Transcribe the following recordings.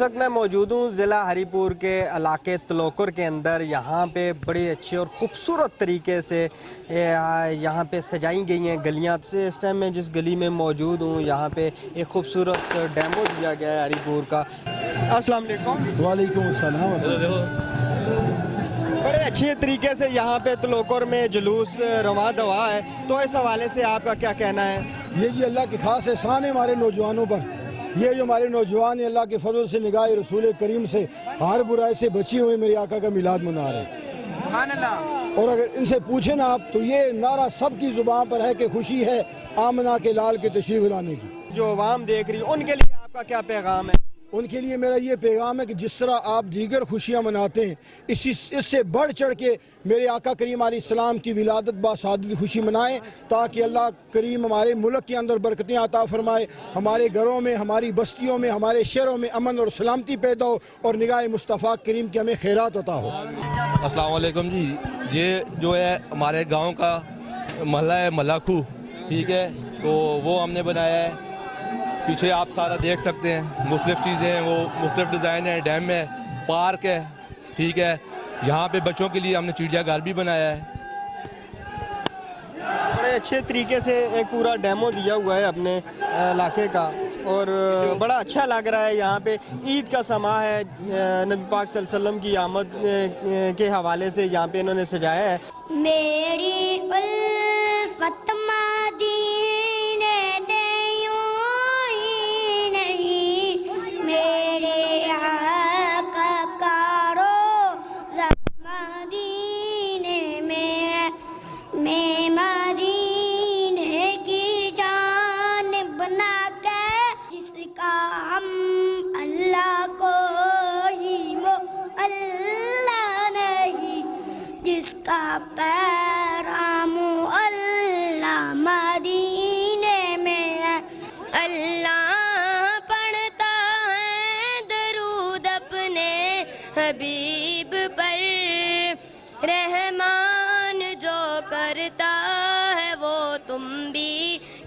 इस वक्त मैं मौजूद हूँ ज़िला हरीपुर के इलाके तलोकर के अंदर। यहाँ पे बड़ी अच्छी और ख़ूबसूरत तरीके से यहाँ पे सजाई गई हैं गलियाँ से। इस टाइम मैं जिस गली में मौजूद हूँ यहाँ पे एक खूबसूरत डेमो दिया गया है हरीपुर का। अस्सलाम वालेकुम। वालेकुम अस्सलाम। बड़े अच्छे तरीके से यहाँ पे तलोकर में जुलूस रवां दवा है, तो इस हवाले से आपका क्या कहना है? ये जी अल्लाह की खास एहसान है हमारे नौजवानों पर। ये जो हमारे नौजवान हैं अल्लाह के फजल से निगाह रसूल करीम से हर बुराई से बची हुए मेरे आका का मिलाद मना रहे हैं। और अगर इनसे पूछे ना आप तो ये नारा सबकी जुबान पर है कि खुशी है आमना के लाल के तशरीफ लाने की। जो अवाम देख रही है उनके लिए आपका क्या पैगाम है? उनके लिए मेरा ये पैगाम है कि जिस तरह आप दीगर खुशियाँ मनाते हैं इससे बढ़ चढ़ के मेरे आका करीम अलैहिस्सलाम की विलादत बासादत खुशी मनाएं, ताकि अल्लाह करीम हमारे मुल्क के अंदर बरकतें अता फरमाए, हमारे घरों में, हमारी बस्तियों में, हमारे शहरों में अमन और सलामती पैदा हो और निगाह मुस्तफ़ा करीम की हमें खैरात अता हो। अस्सलाम वालेकुम जी। ये जो है हमारे गाँव का महल्ला है मलाखू, ठीक है, तो वो हमने बनाया है। पीछे आप सारा देख सकते हैं मुख्तलिफ चीज़ें हैं, वो मुख्तलिफ डिज़ाइन है, डैम है, पार्क है, ठीक है। यहाँ पे बच्चों के लिए हमने चिड़ियाघर भी बनाया है। बड़े अच्छे तरीके से एक पूरा डेमो दिया हुआ है अपने इलाके का और बड़ा अच्छा लग रहा है। यहाँ पे ईद का समा है, नबी पाक सल्लल्लाहु अलैहि वसल्लम की आमद के हवाले से यहाँ पे इन्होंने सजाया है। मेरी उल्फत मदीने दे यूं ही नहीं, मेरे आका का रोज़ा मदीने में, मैं मदीने की जान बना के जिसका हम अल्लाह को ही वो अल्लाह नहीं, जिसका पैराम अल्लाह मदीने में है। अल्लाह पढ़ता है दरूद अपने हबीब पर, रहमान जो करता है वो तुम भी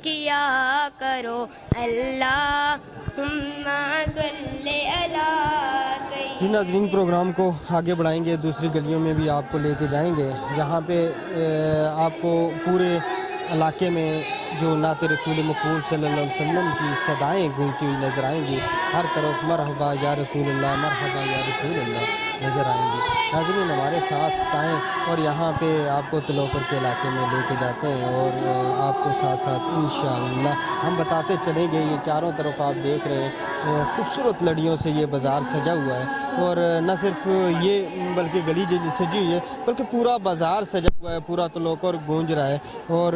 किया करो। अल्लाहुम्मा सल्ली अला सय्यिदना। जी नाज़रीन, प्रोग्राम को आगे बढ़ाएंगे, दूसरी गलियों में भी आपको लेके जाएंगे। यहाँ पे आपको पूरे इलाके में जो नात रसूल मक़बूल सल्लल्लाहु अलैहि वसल्लम की सदाएँ गूंजती हुई नज़र आएंगी। हर तरफ मरहबा या रसूलुल्लाह, मरहबा या रसूलुल्लाह नज़र आएंगी। नाज़रीन हमारे साथ आएँ और यहाँ पे आपको तलोकर के इलाके में लेके जाते हैं और आपको साथ साथ इंशाअल्लाह हम बताते चलेंगे। ये चारों तरफ आप देख रहे हैं खूबसूरत लड़ियों से ये बाज़ार सजा हुआ है और न सिर्फ ये बल्कि गली सजी हुई है बल्कि पूरा बाज़ार सजा हुआ है, पूरा तलोकर गूंज रहा है। और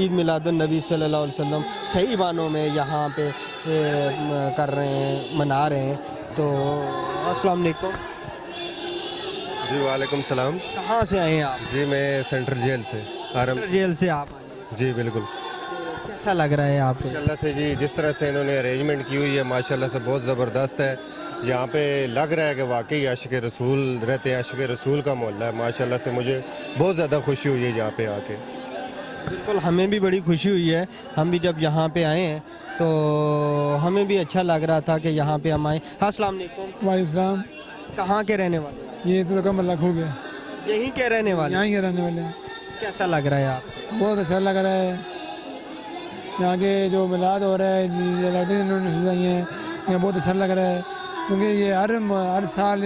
ईद मिलादुन नबी सल्लल्लाहु अलैहि वसल्लम सही मानों में यहाँ पे कर रहे हैं, मना रहे हैं। तो अस्सलाम वालेकुम। जी वालेकुम सलाम। कहाँ से आए हैं आप? जी मैं सेंट्रल जेल से जेल से आप आए? जी बिल्कुल। कैसा लग रहा है आपको? माशाल्लाह से जी जिस तरह से इन्होंने अरेंजमेंट की हुई है माशाल्लाह से बहुत ज़बरदस्त है। यहाँ पे लग रहा है कि वाकई आशिक रसूल रहते हैं, आशिक रसूल का मोहल्ला है। माशाल्लाह से मुझे बहुत ज़्यादा खुशी हुई है यहाँ पे आके। बिल्कुल, हमें भी बड़ी खुशी हुई है। हम भी जब यहाँ पे आए हैं तो हमें भी अच्छा लग रहा था कि यहाँ पे हम आए। अस्सलाम वालेकुम। वालेकुम सलाम। कहाँ के रहने वाले? ये तो रकम अल्लाह खो गया। यहीं के रहने वाले? यहाँ के रहने वाले हैं। कैसा लग रहा है आपको? बहुत अच्छा लग रहा है। यहाँ के जो मिलाद हो रहा है, लाइटें इन्होंने सजाई हैं, यहाँ बहुत अच्छा लग रहा है। क्योंकि ये हर साल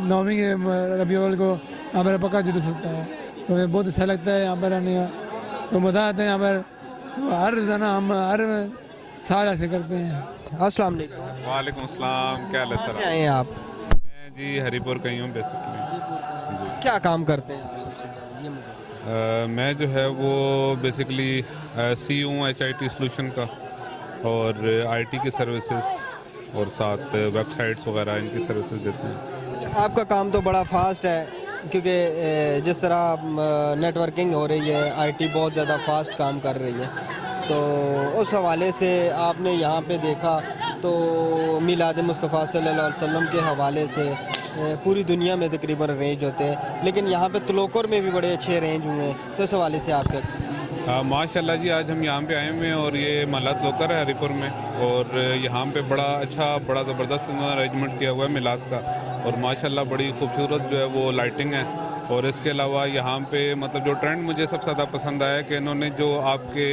नौवीं के रबी अव्वल को यहाँ पर पक्का जुलूस होता है, तो हमें बहुत अच्छा लगता है यहाँ पर आने का। तो मज़ा आता है यहाँ पर, हर हम हर साल ऐसे करते हैं। अस्सलाम वालेकुम। वालेकुम अस्सलाम। क्या हाल है कहाँ सर? से आए हैं आप? मैं जी हरीपुर का ही हूँ बेसिकली। क्या काम करते हैं? मैं जो है वो बेसिकली सी हूँ HIT सोल्यूशन का और IT की सर्विसेज और साथ वेबसाइट्स वगैरह इनकी सर्विसेज देते हैं। आपका काम तो बड़ा फास्ट है क्योंकि जिस तरह नेटवर्किंग हो रही है, IT बहुत ज़्यादा फास्ट काम कर रही है, तो उस हवाले से आपने यहाँ पे देखा तो मिलाद मुस्तफ़ा सल्लल्लाहु अलैहि वसल्लम के हवाले से पूरी दुनिया में तकरीबन रेंज होते हैं, लेकिन यहाँ पे तलोकर में भी बड़े अच्छे रेंज हुए हैं, तो इस हवाले से आप क्या? माशाल्लाह जी, आज हम यहाँ पे आए हुए हैं और ये महला तलोकर है हरीपुर में, और यहाँ पे बड़ा अच्छा बड़ा ज़बरदस्त इन्होंने अरेंजमेंट किया हुआ है मिलाद का, और माशाल्लाह बड़ी खूबसूरत जो है वो लाइटिंग है। और इसके अलावा यहाँ पे मतलब जो ट्रेंड मुझे सबसे ज़्यादा पसंद आया कि इन्होंने जो आपके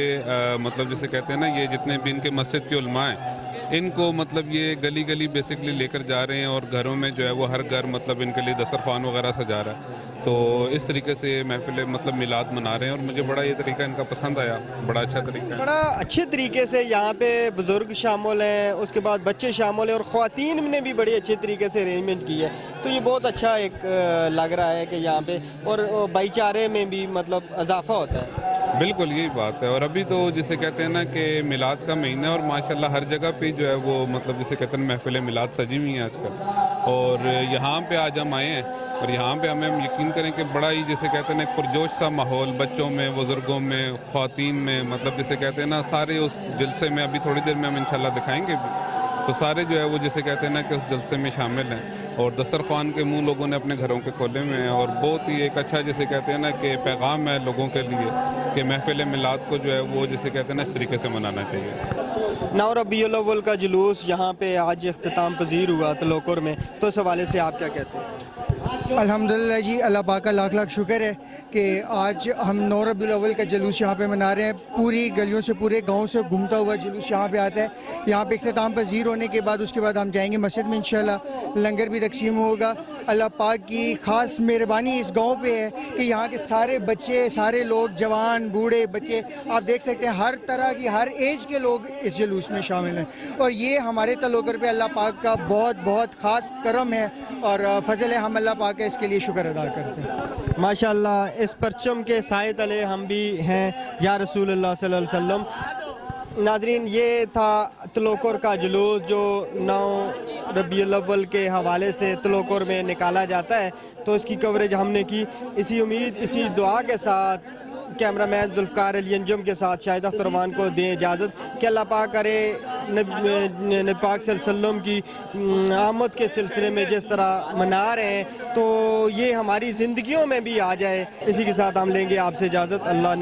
मतलब जिसे कहते हैं ना, ये जितने भी इनके मस्जिद के उलमा हैं, इनको मतलब ये गली गली बेसिकली लेकर जा रहे हैं, और घरों में जो है वो हर घर मतलब इनके लिए दस्तरखान वगैरह सजा रहा है। तो इस तरीके से महफिल मतलब मिलाद मना रहे हैं, और मुझे बड़ा ये तरीका इनका पसंद आया, बड़ा अच्छा तरीका है। बड़ा अच्छे तरीके से यहाँ पे बुजुर्ग शामिल हैं, उसके बाद बच्चे शामिल हैं, और ख़वातीन ने भी बड़े अच्छे तरीके से अरेंजमेंट की है। तो ये बहुत अच्छा एक लग रहा है कि यहाँ पे और भाईचारे में भी मतलब इजाफा होता है। बिल्कुल यही बात है। और अभी तो जिसे कहते हैं ना कि मिलाद का महीना है, और माशाल्लाह हर जगह पे जो है वो मतलब जिसे कहते हैं महफिल मिलाद सजी हुई हैं आजकल। और यहाँ पे आज हम आए हैं, और यहाँ पे हमें हम यकीन करें कि बड़ा ही जिसे कहते हैं ना एक पुरजोश सा माहौल, बच्चों में, बुज़ुर्गों में, ख़वातीन में, मतलब जिसे कहते हैं ना सारे उस जलसे में, अभी थोड़ी देर में हम इंशाल्लाह दिखाएंगे भी, तो सारे जो है वो जिसे कहते हैं ना कि उस जलसे में शामिल हैं। और दस्तरखान के मुंह लोगों ने अपने घरों के खोले हुए हैं, और बहुत ही एक अच्छा जिसे कहते हैं ना कि पैगाम है लोगों के लिए कि महफिल मिलाद को जो है वो जिसे कहते हैं ना इस तरीके से मनाना चाहिए। नौ रबीउल अव्वल का जुलूस यहाँ पे आज इख्तिताम पजीर हुआ तलोकर में, तो इस हवाले से आप क्या कहते हैं? अल्हम्दुलिल्लाह जी, अल्लाह पाक का लाख लाख शुक्र है कि आज हम 9 रबीउल अव्वल का जुलूस यहाँ पे मना रहे हैं। पूरी गलियों से, पूरे गांव से घूमता हुआ जुलूस यहाँ पे आता है। यहाँ पे इख्तिताम पजीर होने के बाद उसके बाद हम जाएंगे मस्जिद में, इंशाल्लाह लंगर भी तकसीम होगा। अल्लाह पाक की ख़ास मेहरबानी इस गाँव पे है कि यहाँ के सारे बच्चे, सारे लोग, जवान बूढ़े बच्चे, आप देख सकते हैं हर तरह की, हर एज के लोग इस जुलूस में शामिल हैं। और ये हमारे तलोकर पे अल्लाह पाक का बहुत बहुत ख़ास करम है और फजल है। हम अल्लाह पाक का इसके लिए शुक्र अदा करते हैं। माशाल्लाह, इस परचम के साए तले हम भी हैं या रसूलुल्लाह सल्लल्लाहु अलैहि वसल्लम। नाजरीन, ये था तलोकर का जुलूस जो 9 रबीउल अव्वल के हवाले से तलोकर में निकाला जाता है। तो इसकी कवरेज हमने की। इसी उम्मीद, इसी दुआ के साथ कैमरामैन जुल्फ़कार अली अंजुम के साथ शाहिद अख्तर रहमान को दें इजाज़त कि अल्लाह पाक करे नबी पाक सल्लल्लाहु अलैहि वसल्लम की आमद के सिलसिले में जिस तरह मना रहे हैं तो ये हमारी ज़िंदगियों में भी आ जाए। इसी के साथ हम लेंगे आपसे इजाज़त। अल्लाह ने